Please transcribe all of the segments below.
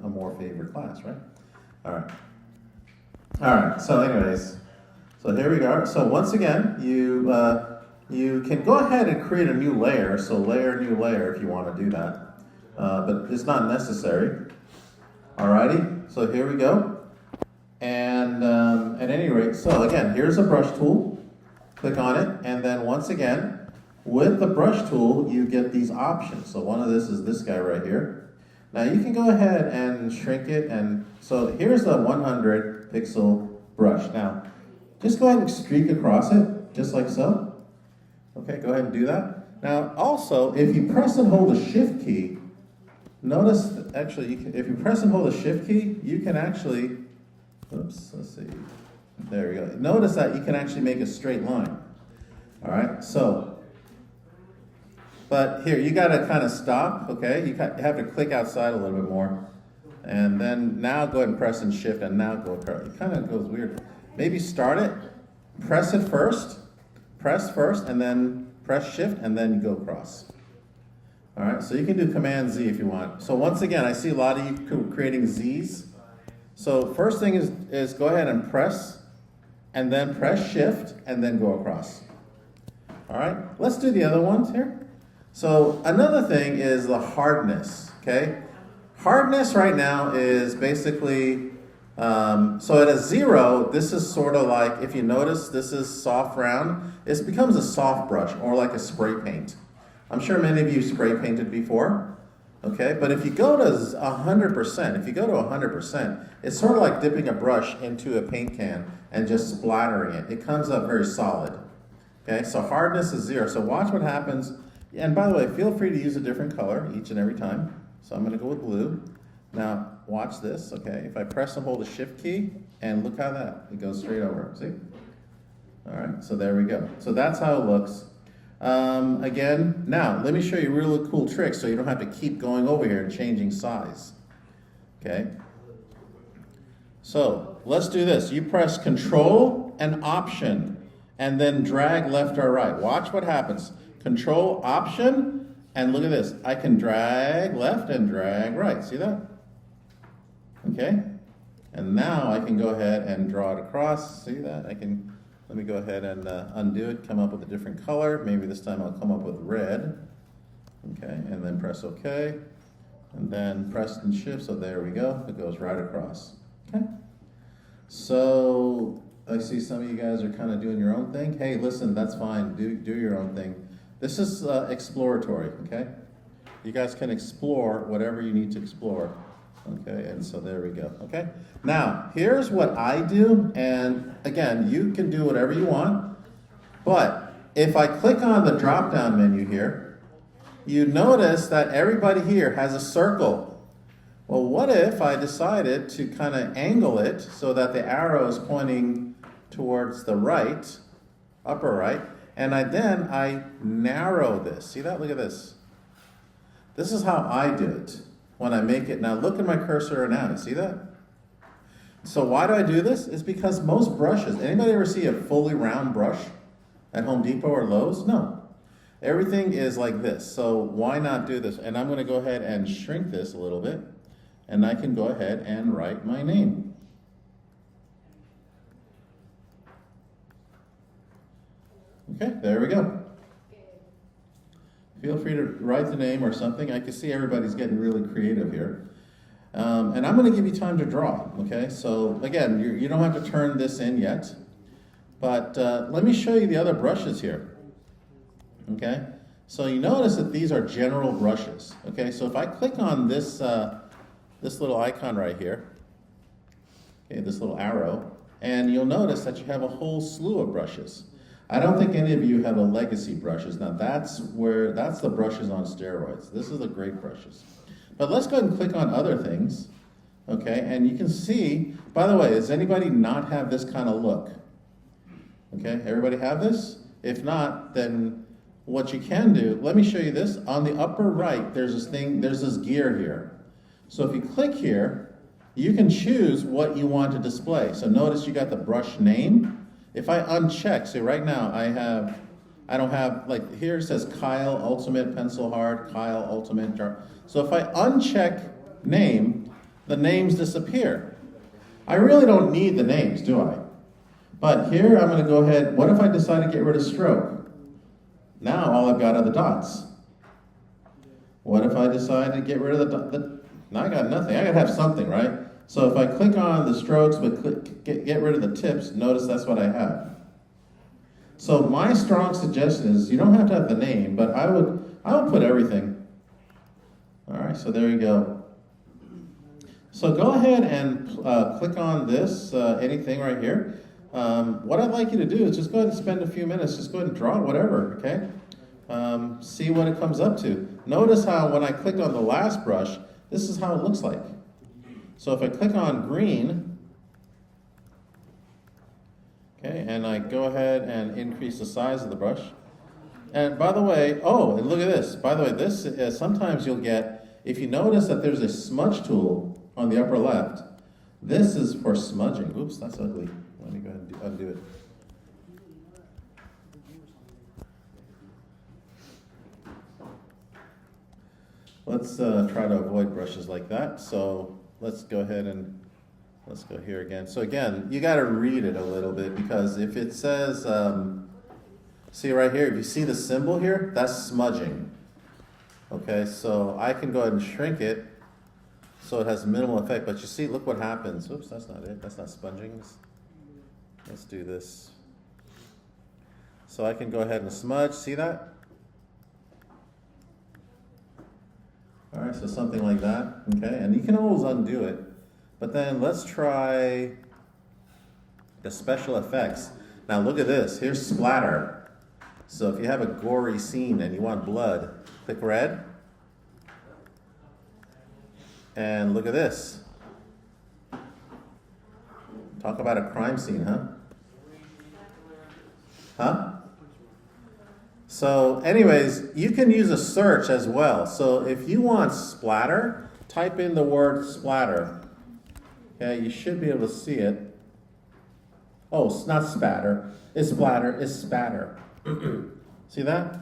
a more favored class, right? All right. All right, so anyways, so here we go. So once again, you can go ahead and create a new layer. So layer, new layer if you want to do that. But it's not necessary. Alrighty, so here we go. And at any rate, so again, here's a brush tool. Click on it, and then once again, with the brush tool, you get these options. So one of this is this guy right here. Now you can go ahead and shrink it, and so here's the 100 pixel brush. Now, just go ahead and streak across it, just like so. Okay, go ahead and do that. Now, also, if you press and hold the Shift key, notice that actually, if you press and hold the Shift key, you can actually, oops, let's see. There we go. Notice that you can actually make a straight line. All right, so, but here, you got to kind of stop, okay? You have to click outside a little bit more. And then now go ahead and press and shift, and now go across. It kind of goes weird. Maybe start it, press it first, press first, and then press shift, and then you go across. All right, so you can do Command Z if you want. So once again, I see a lot of you creating Zs. So first thing is go ahead and press, and then press shift, and then go across. All right, let's do the other ones here. So another thing is the hardness, okay? Hardness right now is basically, so at a 0, this is sort of like, if you notice, this is soft round. It becomes a soft brush, or like a spray paint. I'm sure many of you spray painted before, okay? But if you go to 100%, it's sort of like dipping a brush into a paint can and just splattering it. It comes up very solid, okay? So hardness is 0. So watch what happens. And by the way, feel free to use a different color each and every time. So I'm going to go with blue. Now, watch this, okay? If I press and hold the Shift key, and look how it goes straight over, see? All right, so there we go. So that's how it looks. Again, now, let me show you a really cool trick so you don't have to keep going over here and changing size, okay? So, let's do this. You press Control and Option, and then drag left or right. Watch what happens. Control, Option, and look at this. I can drag left and drag right. See that? Okay? And now I can go ahead and draw it across. See that? Let me go ahead and undo it, come up with a different color. Maybe this time I'll come up with red. Okay, and then press OK. And then press and shift, so there we go. It goes right across. Okay? So I see some of you guys are kind of doing your own thing. Hey, listen, that's fine. Do your own thing. This is exploratory, okay? You guys can explore whatever you need to explore, okay? And so there we go, okay? Now, here's what I do, and again, you can do whatever you want, but if I click on the drop-down menu here, you notice that everybody here has a circle. Well, what if I decided to kind of angle it so that the arrow is pointing towards the right, upper right, and I narrow this. See that? Look at this. This is how I do it when I make it. Now look at my cursor now. See that? So why do I do this? It's because most brushes, anybody ever see a fully round brush at Home Depot or Lowe's? No. Everything is like this. So why not do this? And I'm going to go ahead and shrink this a little bit. And I can go ahead and write my name. Okay, there we go. Feel free to write the name or something. I can see everybody's getting really creative here. And I'm going to give you time to draw, okay? So again, you don't have to turn this in yet. But let me show you the other brushes here, okay? So you notice that these are general brushes, okay? So if I click on this, this little icon right here, okay, this little arrow, and you'll notice that you have a whole slew of brushes. I don't think any of you have a legacy brushes. Now that's the brushes on steroids. This is the great brushes. But let's go ahead and click on other things, okay? And you can see, by the way, does anybody not have this kind of look? Okay, everybody have this? If not, then what you can do, let me show you this. On the upper right, there's this gear here. So if you click here, you can choose what you want to display. So notice you got the brush name. If I uncheck, see right now I don't have, like here it says Kyle Ultimate Pencil Hard, Kyle Ultimate. So if I uncheck name, the names disappear. I really don't need the names, do I? But here I'm going to go ahead. What if I decide to get rid of stroke? Now all I've got are the dots. What if I decide to get rid of the now I got nothing. I got to have something, right? So if I click on the strokes but get rid of the tips, notice that's what I have. So my strong suggestion is you don't have to have the name, but I would put everything. All right, so there you go. So go ahead and click on this, anything right here. What I'd like you to do is just go ahead and spend a few minutes, just go ahead and draw whatever, okay? See what it comes up to. Notice how when I clicked on the last brush, this is how it looks like. So if I click on green, okay, and I go ahead and increase the size of the brush. And by the way, oh, and look at this. By the way, this is, sometimes you'll get, if you notice that there's a smudge tool on the upper left, this is for smudging. Oops, that's ugly. Let me go ahead and undo it. Let's try to avoid brushes like that. So let's go ahead and let's go here again. So again, you got to read it a little bit because if it says, see right here, if you see the symbol here, that's smudging. Okay, so I can go ahead and shrink it so it has minimal effect. But you see, look what happens. Oops, that's not it. That's not smudging. Let's do this. So I can go ahead and smudge. See that? All right, so something like that, okay? And you can always undo it. But then let's try the special effects. Now look at this, here's splatter. So if you have a gory scene and you want blood, click red. And look at this. Talk about a crime scene, huh? Huh? So anyways, you can use a search as well. So if you want splatter, type in the word splatter. Okay, you should be able to see it. Oh, it's not spatter. It's splatter. It's spatter. See that?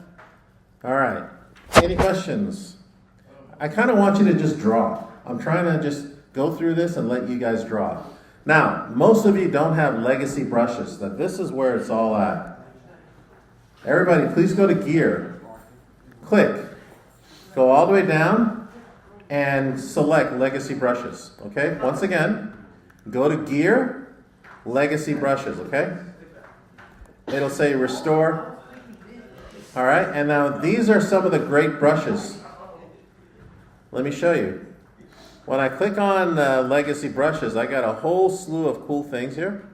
All right. Any questions? I kind of want you to just draw. I'm trying to just go through this and let you guys draw. Now, most of you don't have legacy brushes. That this is where it's all at. Everybody, please go to gear. Click. Go all the way down and select legacy brushes. Okay? Once again, go to gear, legacy brushes. Okay? It'll say restore. All right? And now these are some of the great brushes. Let me show you. When I click on legacy brushes, I got a whole slew of cool things here.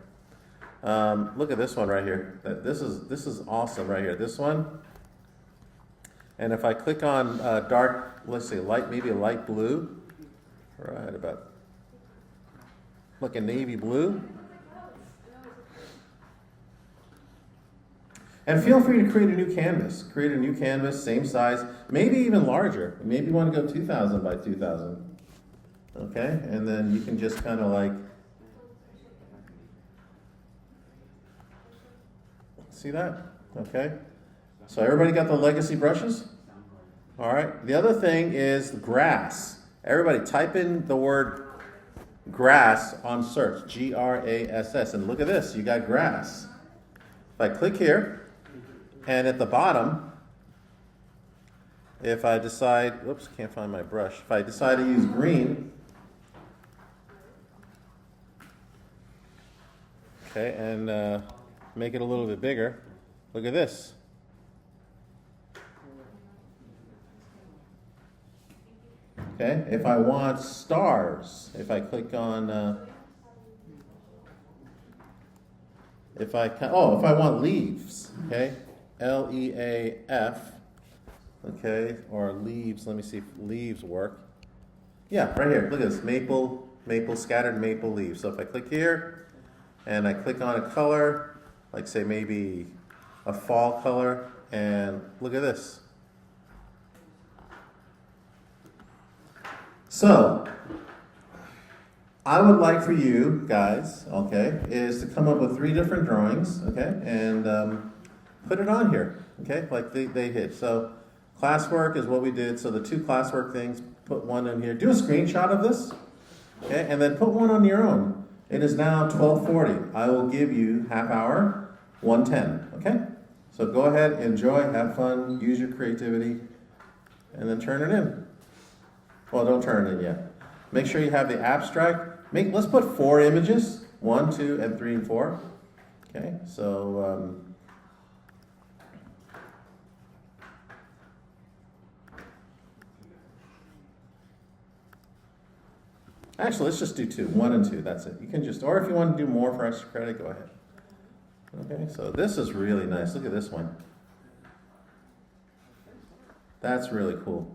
Look at this one right here. This is awesome right here. This one. And if I click on dark, let's say light, maybe a light blue. Right about like a navy blue. And feel free to create a new canvas. Create a new canvas, same size, maybe even larger. Maybe you want to go 2,000 by 2,000. Okay? And then you can just kind of like see that? Okay. So everybody got the legacy brushes? All right. The other thing is grass. Everybody type in the word grass on search. G-R-A-S-S. And look at this. You got grass. If I click here, and at the bottom, if I decide, oops, can't find my brush. If I decide to use green, okay, and make it a little bit bigger. Look at this. Okay, if I want stars, if I click on, if I want leaves, okay, L-E-A-F, okay, or leaves, let me see if leaves work. Yeah, right here, look at this, maple, scattered maple leaves. So if I click here, and I click on a color, like say maybe a fall color, and look at this. So, I would like for you guys, okay, is to come up with 3 different drawings, okay, and put it on here, okay, like they hit. So, classwork is what we did. So the 2 classwork things, put one in here. Do a screenshot of this. Okay, and then put one on your own. It is now 12:40. I will give you half hour, 1:10. Okay? So go ahead, enjoy, have fun, use your creativity, and then turn it in. Well, don't turn it in yet. Make sure you have the abstract. Let's put 4 images, 1, 2, and 3, and 4. Okay, so actually, let's just do 2, 1 and 2. That's it. You can just, or if you want to do more for extra credit, go ahead. Okay, so this is really nice. Look at this one. That's really cool.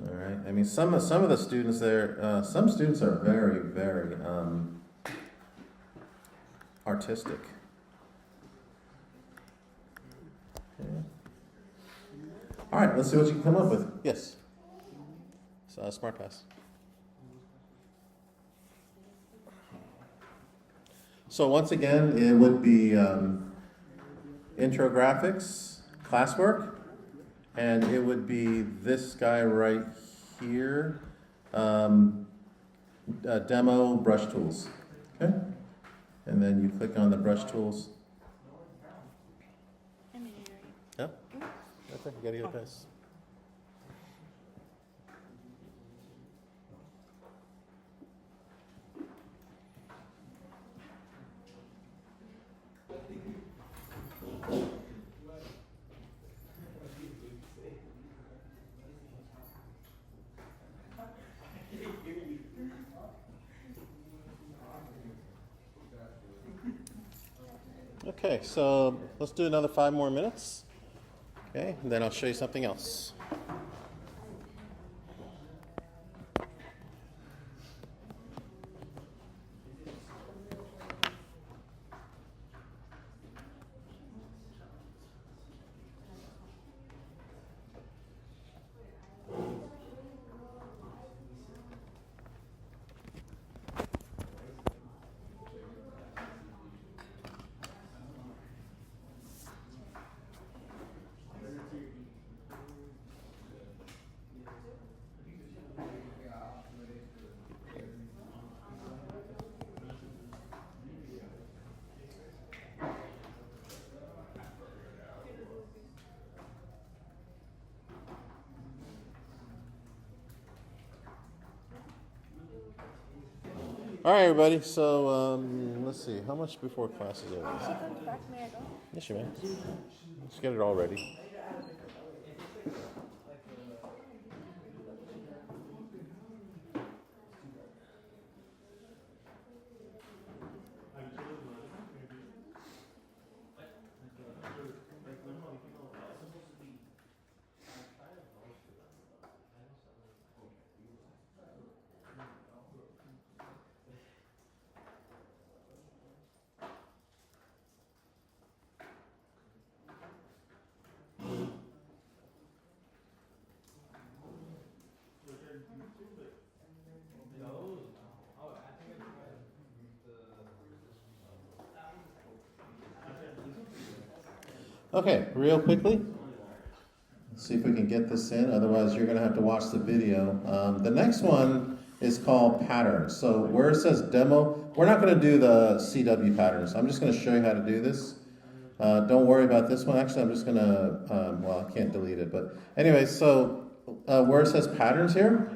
All right. I mean, some of the students there, some students are very, very artistic. Okay. All right. Let's see what you can come up with. Yes. Smart Pass. So once again, it would be intro graphics, classwork, and it would be this guy right here, demo brush tools. Okay, and then you click on the brush tools. Yeah, okay, you gotta get a pass. Okay, so let's do another 5 more minutes. Okay, and then I'll show you something else. All right, everybody. So let's see. How much before class is over? She comes back. May I go? Yes, you may. Let's get it all ready. Okay, real quickly. Let's see if we can get this in. Otherwise, you're going to have to watch the video. The next one is called patterns. So where it says demo, we're not going to do the CW patterns. I'm just going to show you how to do this. Don't worry about this one. Actually, I'm just going to, well, I can't delete it. But anyway, so where it says patterns here,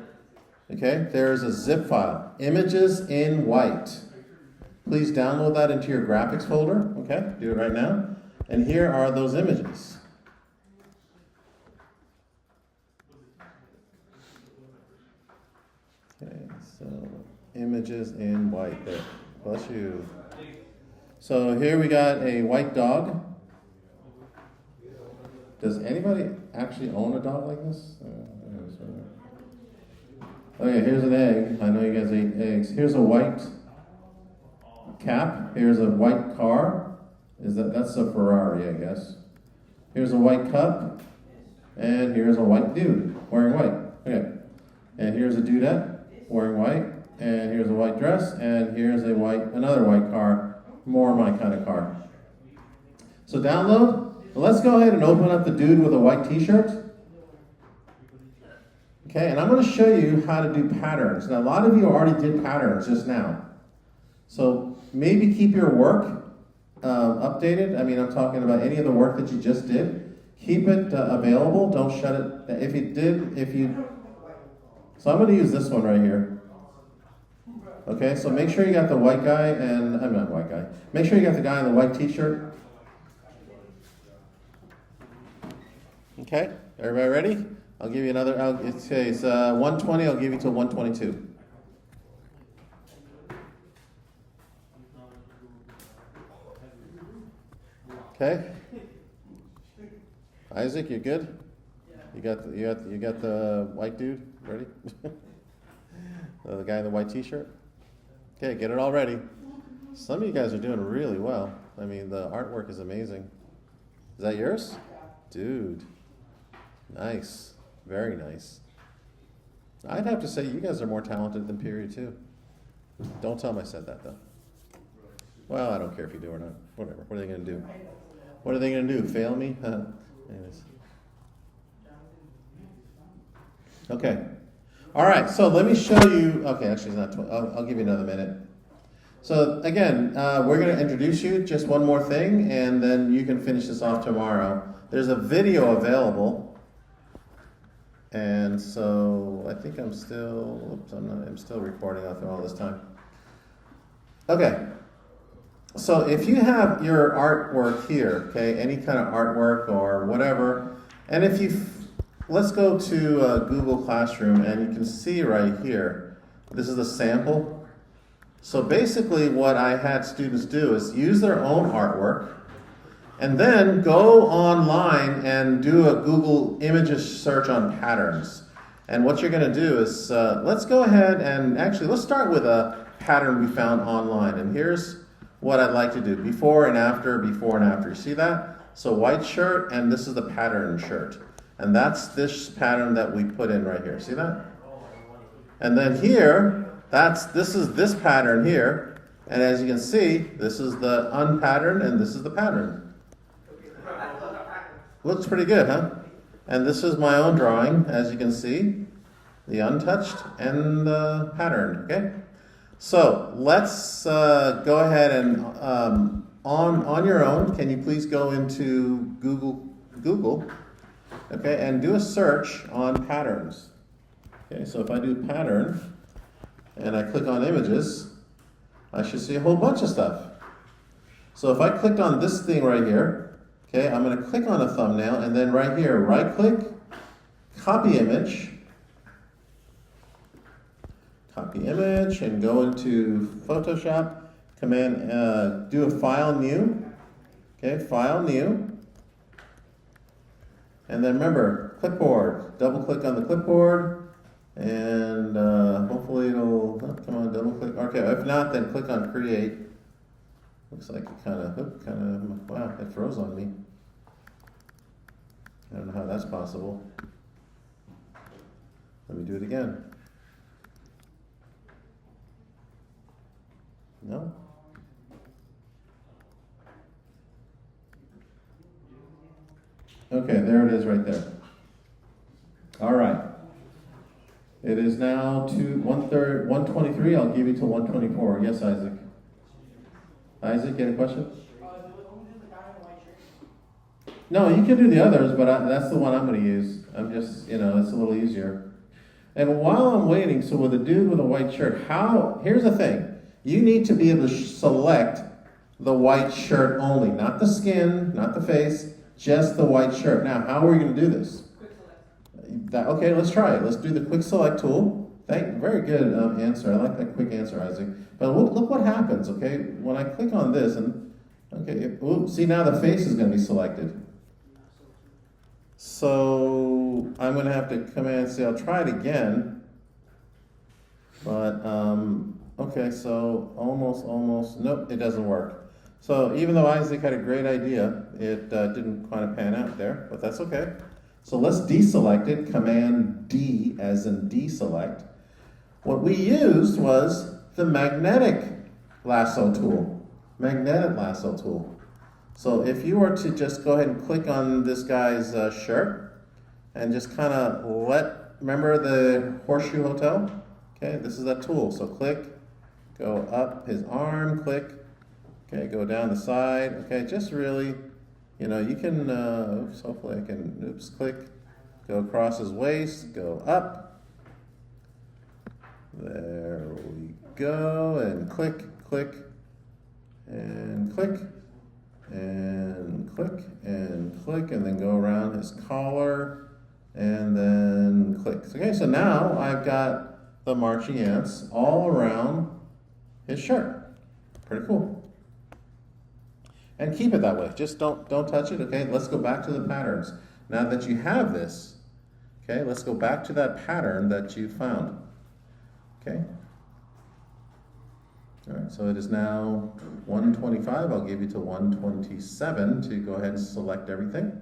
okay, there's a zip file, images in white. Please download that into your graphics folder. Okay, do it right now. And here are those images. Okay, so images in white there. Bless you. So here we got a white dog. Does anybody actually own a dog like this? Okay, here's an egg. I know you guys ate eggs. Here's a white cap. Here's a white car. That's a Ferrari, I guess. Here's a white cup. And here's a white dude wearing white. Okay. And here's a dudette wearing white. And here's a white dress. And here's another white car. More my kind of car. So download. Let's go ahead and open up the dude with a white t-shirt. Okay, and I'm going to show you how to do patterns. Now, a lot of you already did patterns just now. So maybe keep your work updated. I mean, I'm talking about any of the work that you just did. Keep it available. Don't shut it. So I'm going to use this one right here. Okay, so make sure you got the white guy and, I'm not white guy. Make sure you got the guy in the white t-shirt. Okay, everybody ready? I'll give you another, it's 120, I'll give you till 122. Okay? Isaac, you good? You got the white dude ready? The guy in the white t-shirt? Okay, get it all ready. Some of you guys are doing really well. I mean, the artwork is amazing. Is that yours? Dude. Nice. Very nice. I'd have to say you guys are more talented than Period 2. Don't tell them I said that, though. Well, I don't care if you do or not. Whatever. What are they going to do? What are they going to do? Fail me? Anyways. Okay. All right. So let me show you. Okay, actually, it's not 20. I'll give you another minute. So again, we're going to introduce you. Just one more thing, and then you can finish this off tomorrow. There's a video available. And so I think I'm still recording after all this time. Okay. So if you have your artwork here, okay, any kind of artwork or whatever, and let's go to Google Classroom, and you can see right here, this is the sample. So basically what I had students do is use their own artwork, and then go online and do a Google Images search on patterns. And what you're going to do is, let's go ahead and actually, let's start with a pattern we found online. And here's what I'd like to do, before and after, before and after. You see that? So white shirt, and this is the pattern shirt. And that's this pattern that we put in right here. See that? And then here, this is this pattern here. And as you can see, this is the unpatterned, and this is the pattern. Looks pretty good, huh? And this is my own drawing, as you can see, the untouched and the patterned, okay? So let's go ahead and on your own, can you please go into Google, okay, and do a search on patterns. Okay, so if I do pattern and I click on images, I should see a whole bunch of stuff. So if I clicked on this thing right here, okay, I'm going to click on a thumbnail, and then right here, right-click, copy image, and go into Photoshop, command, do a file new, okay, file new, and then remember, clipboard, double-click on the clipboard, and hopefully it'll, come on, double-click, okay, if not, then click on create. Looks like it kind of, wow, it froze on me. I don't know how that's possible. Let me do it again. No? Okay, there it is right there. All right. It is now 123. I'll give you till 124. Yes, Isaac. Isaac, you have a question? No, you can do the others, but that's the one I'm going to use. I'm just, it's a little easier. And while I'm waiting, so with the dude with a white shirt, here's the thing. You need to be able to select the white shirt only, not the skin, not the face, just the white shirt. Now, how are we going to do this? Okay, let's try it. Let's do the quick select tool. Very good answer. I like that quick answer, Isaac. But look what happens, okay? When I click on this, and see, now the face is going to be selected. So I'm going to have to Command C. I'll try it again. But, okay, so almost, nope, it doesn't work. So even though Isaac had a great idea, it didn't kind of pan out there, but that's okay. So let's deselect it, Command D as in deselect. What we used was the magnetic lasso tool. Magnetic lasso tool. So if you were to just go ahead and click on this guy's shirt and just kind of let remember the Horseshoe Hotel? Okay, this is that tool. So click, go up his arm, click, okay, go down the side. Okay, just really, you can, oops, hopefully I can, oops, click, go across his waist, go up. There we go, and click, click, and click, and click, and click, and then go around his collar, and then click. Okay, so now I've got the marching ants all around his shirt. Pretty cool. And keep it that way. Just don't touch it. Okay, let's go back to the patterns. Now that you have this, okay, let's go back to that pattern that you found. Okay. All right, so it is now 1:25. I'll give you till 1:27 to go ahead and select everything.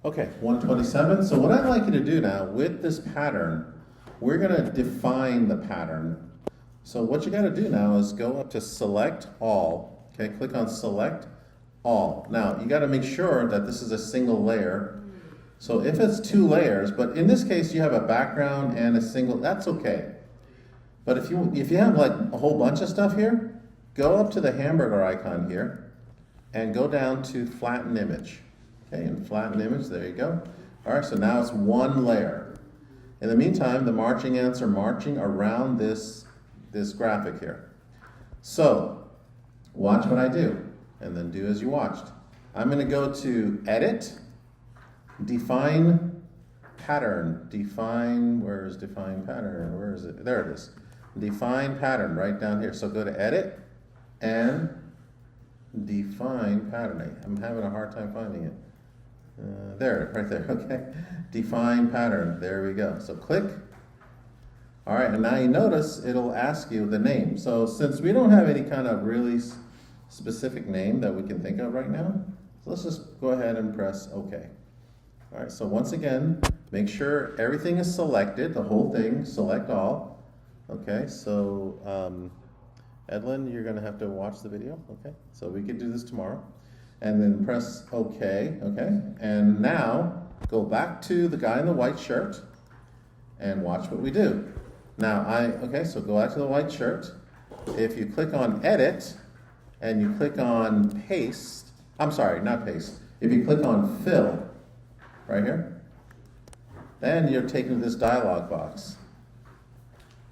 Okay, 1:27. So what I'd like you to do now with this pattern, we're going to define the pattern. So what you got to do now is go up to select all. Okay, click on select all. Now you got to make sure that this is a single layer. So if it's 2 layers, but in this case you have a background and a single, that's okay. But if you have like a whole bunch of stuff here, go up to the hamburger icon here and go down to flatten image. Okay, and flatten image, there you go. All right, so now it's 1 layer. In the meantime, the marching ants are marching around this graphic here. So, watch what I do, and then do as you watched. I'm going to go to Edit, Define Pattern. Where's Define Pattern? Where is it? There it is. Define Pattern, right down here. So go to Edit, and Define Pattern. I'm having a hard time finding it. There, right there, okay. Define pattern, there we go. So click. All right, and now you notice it'll ask you the name. So since we don't have any kind of really specific name that we can think of right now, so let's just go ahead and press OK. All right, so once again, make sure everything is selected, the whole thing, select all. Okay, so Edlin, you're gonna have to watch the video, okay? So we could do this tomorrow. And then press OK, okay? And now, go back to the guy in the white shirt and watch what we do. Now, okay, so go back to the white shirt. If you click on Edit and you click on Paste, I'm sorry, not Paste. If you click on Fill, right here, then you're taken to this dialog box.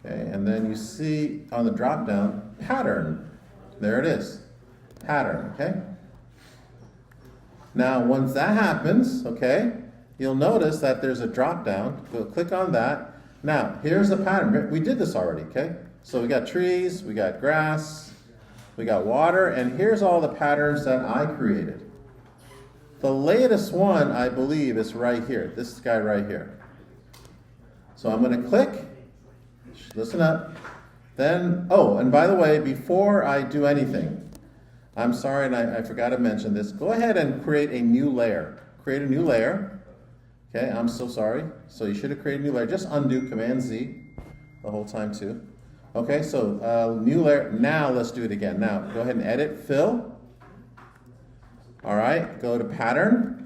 Okay, and then you see on the drop down, Pattern. There it is, Pattern, okay? Now, once that happens, okay, you'll notice that there's a drop down. Go click on that. Now, here's the pattern. We did this already, okay? So we got trees, we got grass, we got water, and here's all the patterns that I created. The latest one, I believe, is right here. This guy right here. So I'm going to click. Listen up. Then, oh, and by the way, before I do anything, I'm sorry, and I forgot to mention this. Go ahead and create a new layer. Create a new layer. Okay, I'm so sorry. So you should have created a new layer. Just undo, Command Z. the whole time too. Okay, so new layer. Now let's do it again. Now go ahead and edit, fill. All right, go to pattern.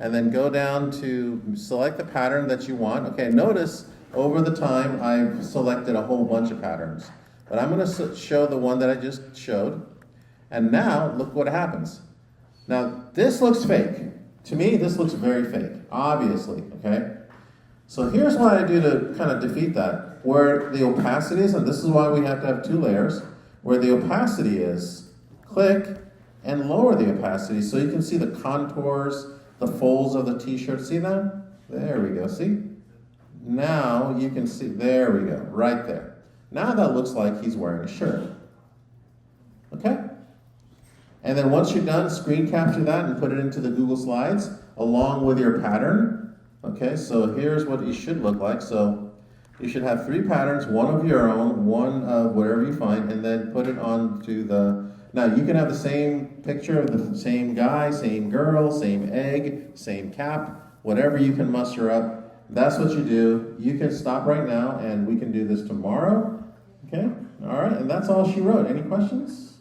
And then go down to select the pattern that you want. Okay, notice over the time I've selected a whole bunch of patterns. But I'm going to show the one that I just showed. And now look what happens. Now this looks fake. To me, this looks very fake, obviously, okay? So here's what I do to kind of defeat that. Where the opacity is, and this is why we have to have two layers, where the opacity is, click and lower the opacity so you can see the contours, the folds of the t-shirt. See that? There we go, see? Now you can see, there we go, right there. Now that looks like he's wearing a shirt. Okay? And then once you're done, screen capture that and put it into the Google Slides along with your pattern. Okay, so here's what it should look like. So you should have 3 patterns, one of your own, one of whatever you find, and then put it onto the... Now you can have the same picture of the same guy, same girl, same egg, same cap, whatever you can muster up. That's what you do. You can stop right now and we can do this tomorrow. Okay, all right, and that's all she wrote. Any questions?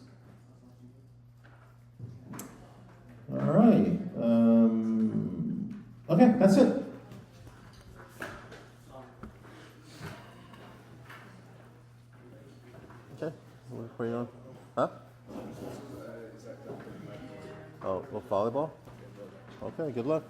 All right. Okay, that's it. Okay, where are you on? Huh? Oh, well, volleyball? Okay, good luck.